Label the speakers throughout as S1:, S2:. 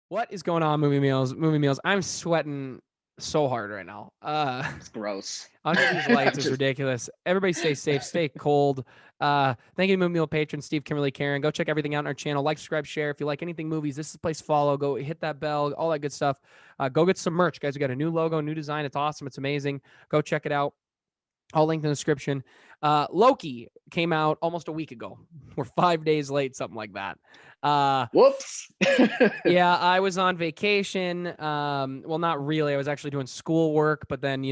S1: What is going on, movie meals? Movie meals. I'm sweating so hard right now.
S2: It's gross.
S1: Under these lights is
S2: Just
S1: ridiculous. Everybody stay safe, stay cold. Thank you to Movie Meal patron Steve, Kimberly, Karen. Go check everything out on our channel. Like, subscribe, share. If you like anything movies, this is the place to follow. Go hit that bell, all that good stuff. Go get some merch, guys. We got a new logo, new design. It's awesome. It's amazing. Go check it out. All linked in the description. Loki came out almost a week ago. We're 5 days late, something like that.
S2: whoops.
S1: Yeah, I was on vacation. Well, not really. I was actually doing schoolwork, but then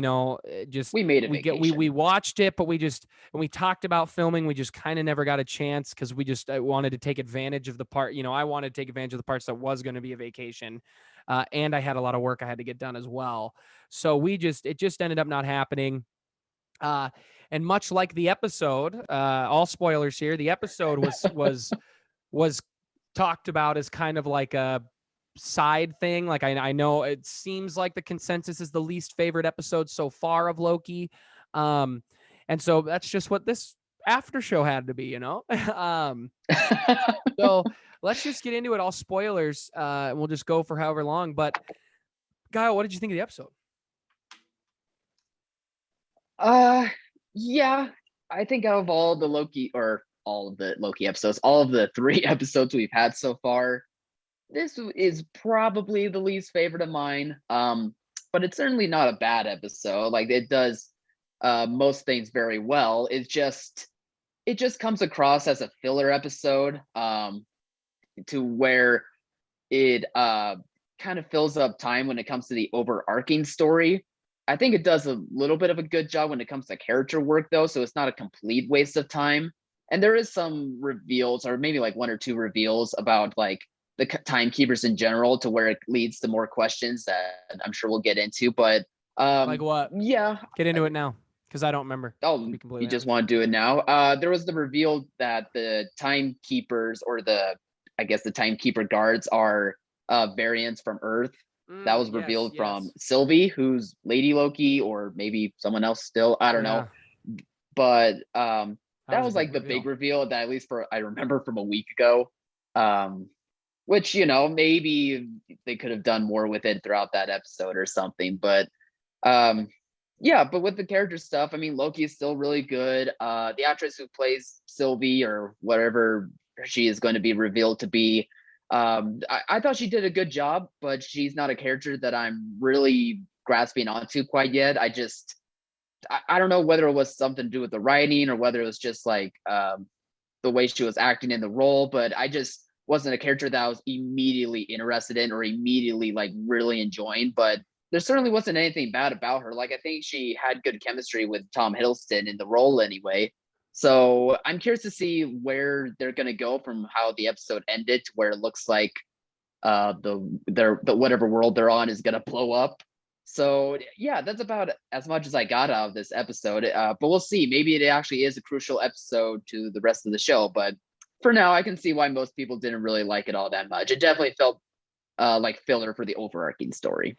S1: just
S2: We made a
S1: we
S2: vacation.
S1: watched it, but we just when we talked about filming, we just kind of never got a chance because we just wanted to take advantage of the part. I wanted to take advantage of the parts that was going to be a vacation, and I had a lot of work I had to get done as well. So it just ended up not happening. And much like the episode, all spoilers here. The episode was talked about as kind of like a side thing. Like I know it seems like the consensus is the least favorite episode so far of Loki. And so that's just what this after show had to be, so let's just get into it. All spoilers. And we'll just go for however long. But Kyle, what did you think of the episode?
S2: uh yeah, I think out of all the Loki or all of the Loki episodes, all of the 3 episodes we've had so far, this is probably the least favorite of mine. But it's certainly not a bad episode. Like it does most things very well. It just comes across as a filler episode, to where it kind of fills up time when it comes to the overarching story. I think it does a little bit of a good job when it comes to character work, though, so it's not a complete waste of time. And there is some reveals, or maybe like 1 or 2 reveals about like the timekeepers in general, to where it leads to more questions that I'm sure we'll get into. But
S1: Like what?
S2: yeah.
S1: Get into it now, because I don't remember. To
S2: Oh,
S1: be
S2: you
S1: completely
S2: just
S1: honest.
S2: want to do it now? There was the reveal that the timekeepers, or I guess the timekeeper guards, are variants from Earth. That was
S1: Yes,
S2: revealed from
S1: yes.
S2: Sylvie, who's Lady Loki, or maybe someone else still. I don't know.
S1: Yeah,
S2: But
S1: that
S2: that
S1: was a
S2: was
S1: big
S2: like the big
S1: reveal.
S2: reveal that, at least for I remember, from a week ago. Um, which, maybe they could have done more with it throughout that episode or something. But um, yeah, but with the character stuff, I mean, Loki is still really good. The actress who plays Sylvie, or whatever she is going to be revealed to be, I thought she did a good job, but she's not a character that I'm really grasping onto quite yet. I don't know whether it was something to do with the writing, or whether it was just like the way she was acting in the role, but I just wasn't a character that I was immediately interested in, or immediately like really enjoying. But there certainly wasn't anything bad about her. Like I think she had good chemistry with Tom Hiddleston in the role anyway. So I'm curious to see where they're gonna go from how the episode ended, to where it looks like the whatever world they're on is gonna blow up. So yeah, that's about as much as I got out of this episode. But we'll see. Maybe it actually is a crucial episode to the rest of the show. But for now, I can see why most people didn't really like it all that much. It definitely felt like filler for the overarching story.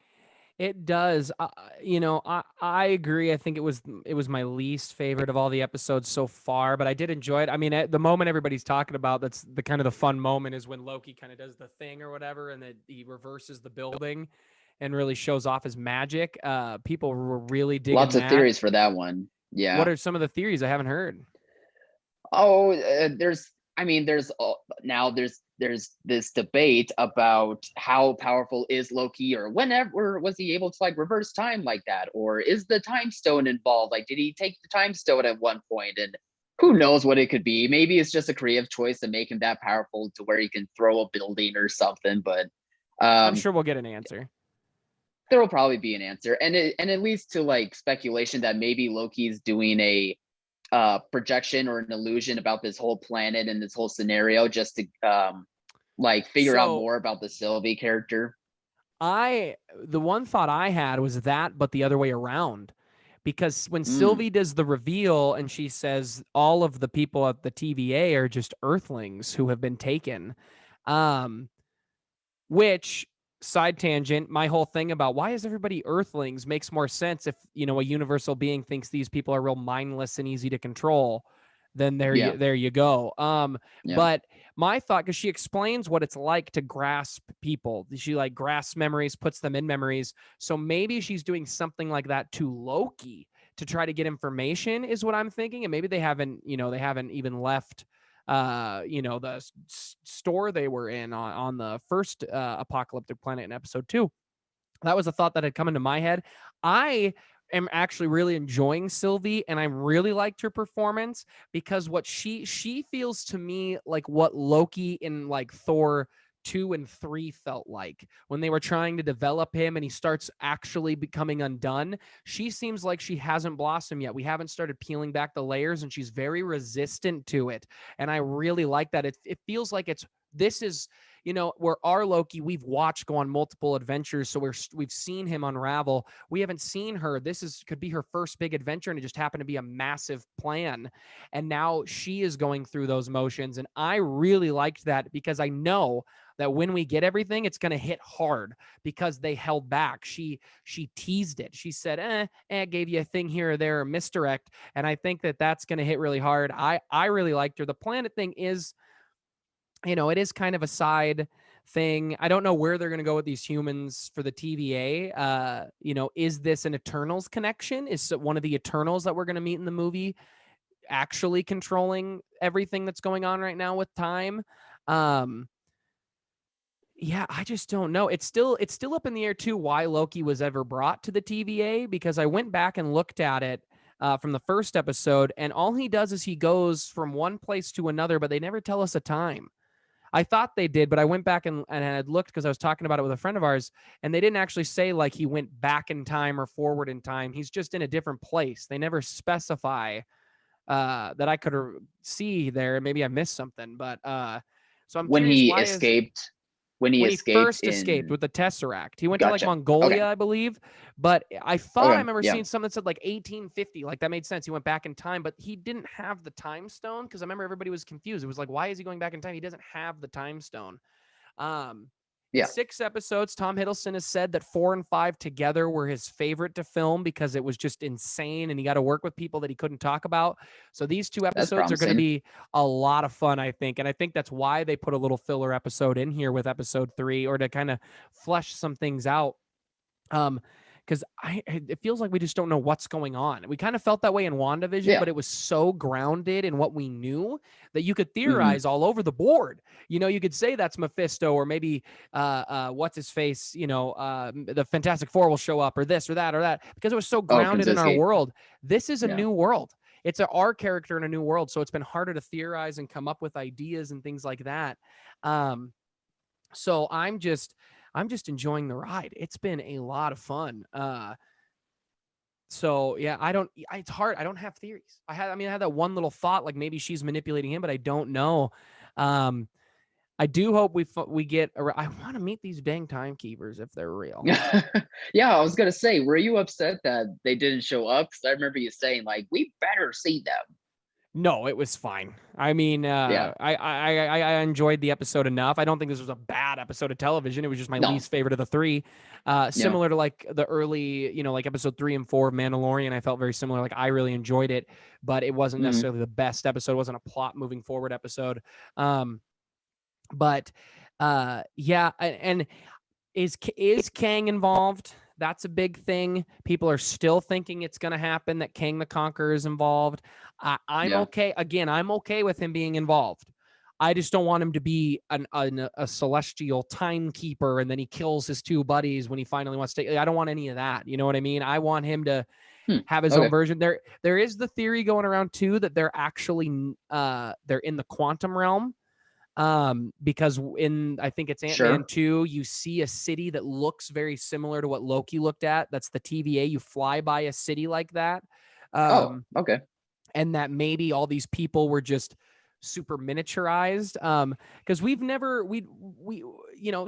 S1: It does. I agree. I think it was my least favorite of all the episodes so far, but I did enjoy it. I mean, at the moment everybody's talking about, that's the kind of the fun moment, is when Loki kind of does the thing or whatever, and then he reverses the building and really shows off his magic. People were really digging
S2: Lots of
S1: that.
S2: theories for that one.
S1: What
S2: Yeah.
S1: are some of the theories I haven't heard?
S2: Oh, there's now there's this debate about how powerful is Loki, or whenever was he able to like reverse time like that, or is the time stone involved? Like, did he take the time stone at one point? And who knows what it could be? Maybe it's just a creative choice to make him that powerful, to where he can throw a building or something. But
S1: I'm
S2: um,
S1: sure we'll get an answer.
S2: there will probably be an answer, and it leads to like speculation that maybe Loki's doing a projection or an illusion about this whole planet and this whole scenario, just to like figure out
S1: So
S2: more about the Sylvie character.
S1: the one thought I had was that, but the other way around. Because when
S2: Mm.
S1: Sylvie does the reveal and she says all of the people at the TVA are just Earthlings who have been taken, um, which, side tangent, my whole thing about why is everybody Earthlings makes more sense if a universal being thinks these people are real mindless and easy to control then
S2: Yeah.
S1: there you go.
S2: Yeah.
S1: But my thought, because she explains what it's like to grasp people. She like grasps memories, puts them in memories. So maybe she's doing something like that to Loki to try to get information, is what I'm thinking. And maybe they haven't even left the store they were in on the first apocalyptic planet in episode 2. That was a thought that had come into my head. I am actually really enjoying Sylvie, and I really liked her performance, because what she feels to me like what Loki in like Thor 2 and 3 felt like when they were trying to develop him and he starts actually becoming undone. She seems like she hasn't blossomed yet. We haven't started peeling back the layers, and she's very resistant to it. And I really like that. It feels like this is, where our Loki we've watched go on multiple adventures, so we've seen him unravel. We haven't seen her. Could be her first big adventure, and it just happened to be a massive plan. And now she is going through those motions, and I really liked that, because I know that when we get everything, it's going to hit hard, because they held back. She teased it. She said, gave you a thing here or there, or misdirect. And I think that that's going to hit really hard. I really liked her. The planet thing is, it is kind of a side thing. I don't know where they're going to go with these humans for the TVA. Is this an Eternals connection? Is one of the Eternals that we're going to meet in the movie actually controlling everything that's going on right now with time? Yeah, I just don't know. It's still up in the air too why Loki was ever brought to the TVA, because I went back and looked at it from the first episode, and all he does is he goes from one place to another, but they never tell us a time. I thought they did, but I went back and had looked, because I was talking about it with a friend of ours, and they didn't actually say like he went back in time or forward in time. He's just in a different place. They never specify that I could see there. Maybe I missed something, but so I'm
S2: When
S1: curious,
S2: he
S1: why is
S2: escaped, when he
S1: when he
S2: escaped
S1: first escaped
S2: in,
S1: with the Tesseract. He went to like
S2: gotcha. Okay.
S1: Mongolia, I believe. But I thought I
S2: Okay.
S1: remember
S2: Yeah.
S1: seeing something that said like 1850. Like that made sense. He went back in time, but he didn't have the time stone, because I remember everybody was confused. It was like, why is he going back in time? He doesn't have the time stone. Um, it's
S2: Yeah.
S1: 6 episodes. Tom Hiddleston has said that 4 and 5 together were his favorite to film, because it was just insane, and he got to work with people that he couldn't talk about. So these 2
S2: That's
S1: episodes are going to
S2: promising.
S1: be a lot of fun, I think. And I think that's why they put a little filler episode in here with episode 3, or to kind of flesh some things out. Because it feels like we just don't know what's going on. We kind of felt that way in WandaVision,
S2: Yeah.
S1: but it was so grounded in what we knew that you could
S2: Hmm.
S1: theorize all over the board. You could say that's Mephisto, or maybe what's his face, the Fantastic Four will show up, or this or that, because it was so
S2: Oh,
S1: grounded in our
S2: Krasinski.
S1: world. This is a
S2: Yeah.
S1: new world. It's our character in a new world, so it's been harder to theorize and come up with ideas and things like that. So I'm just enjoying the ride. It's been a lot of fun. So yeah, it's hard. I don't have theories. I had that one little thought, like maybe she's manipulating him, but I don't know. Um, I do hope we get. I want to meet these dang timekeepers if they're real.
S2: Yeah, I was gonna say, were you upset that they didn't show up? Because I remember you saying like, we better see them.
S1: No, it was fine. I mean,
S2: Yeah.
S1: I enjoyed the episode enough. I don't think this was a bad episode of television. It was just my
S2: No.
S1: least favorite of the 3.
S2: Yeah.
S1: Similar to like the early, like episode 3 and 4 of Mandalorian. I felt very similar. Like I really enjoyed it, but it wasn't
S2: Hmm.
S1: necessarily the best episode. It wasn't a plot moving forward episode. But yeah, and is Kang involved? That's a big thing. People are still thinking it's going to happen, that Kang the Conqueror is involved. I'm
S2: Yeah.
S1: okay. Again, I'm okay with him being involved. I just don't want him to be a celestial timekeeper, and then he kills his 2 buddies when he finally wants to. I don't want any of that. You know what I mean? I want him to
S2: Hmm.
S1: have his own
S2: Okay.
S1: version. There is the theory going around too that they're actually they're in the quantum realm, because in I think it's Ant-Man
S2: Sure.
S1: 2, you see a city that looks very similar to what Loki looked at. That's the TVA. You fly by a city like that.
S2: Oh,
S1: Um,
S2: okay.
S1: and that maybe all these people were just super miniaturized. Because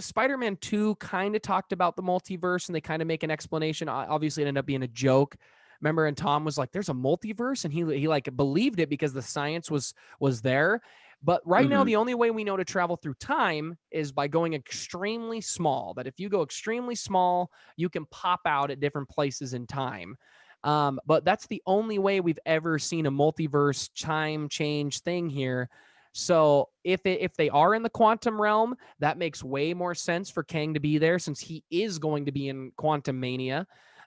S1: Spider-Man 2 kind of talked about the multiverse, and they kind of make an explanation. Obviously it ended up being a joke. Remember, and Tom was like, there's a multiverse, and he like believed it because the science was there. But right now,
S2: Hmm.
S1: the only way we know to travel through time is by going extremely small. That if you go extremely small, you can pop out at different places in time. But that's the only way we've ever seen a multiverse time change thing here. So if they are in the quantum realm, that makes way more sense for Kang to be there since he is going to be in Quantum Mania.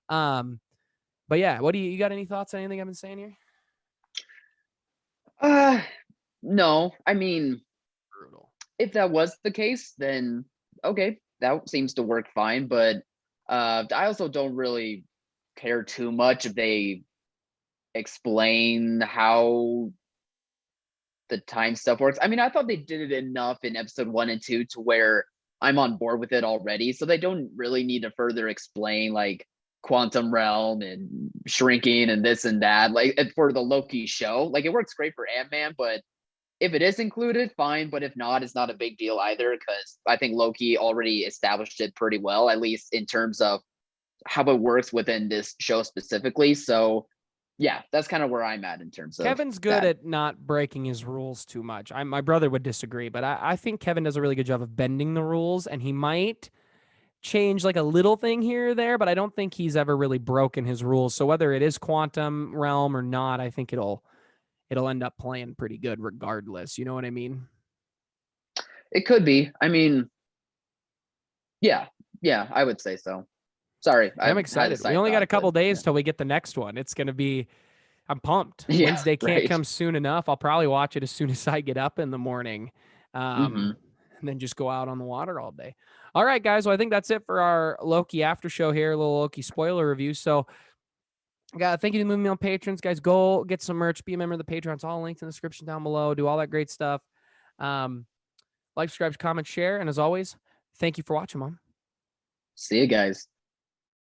S1: But yeah, what do you got any thoughts on anything I've been saying here?
S2: Uh, no, I mean,
S1: Brutal.
S2: if that was the case, then okay, that seems to work fine. But I also don't really care too much if they explain how the time stuff works. I mean, I thought they did it enough in episode 1 and 2 to where I'm on board with it already. So they don't really need to further explain like quantum realm and shrinking and this and that. Like for the Loki show, like it works great for Ant-Man, but if it is included, fine. But if not, it's not a big deal either because I think Loki already established it pretty well, at least in terms of how it works within this show specifically. So yeah, that's kind of where I'm at in terms of
S1: Kevin's good
S2: that.
S1: at not breaking his rules too much. My brother would disagree, but I think Kevin does a really good job of bending the rules, and he might change like a little thing here or there, but I don't think he's ever really broken his rules. So whether it is quantum realm or not, I think it'll end up playing pretty good regardless. You know what I mean?
S2: It could be. I mean, yeah, yeah, I would say so. Sorry,
S1: Yeah,
S2: I
S1: I'm
S2: had a
S1: excited. We
S2: side
S1: only got a
S2: thought, but
S1: couple
S2: yeah,
S1: days till we get the next one. It's gonna be. I'm pumped.
S2: yeah,
S1: Wednesday can't
S2: right.
S1: come soon enough. I'll probably watch it as soon as I get up in the morning,
S2: Hmm.
S1: and then just go out on the water all day. All right, guys. Well, I think that's it for our Loki after show here. A little Loki spoiler review. So, thank you to Movie Meal patrons, guys. Go get some merch. Be a member of the Patreon. It's all linked in the description down below. Do all that great stuff. Um, like, subscribe, comment, share, and as always, thank you for watching, Mom.
S2: See you guys.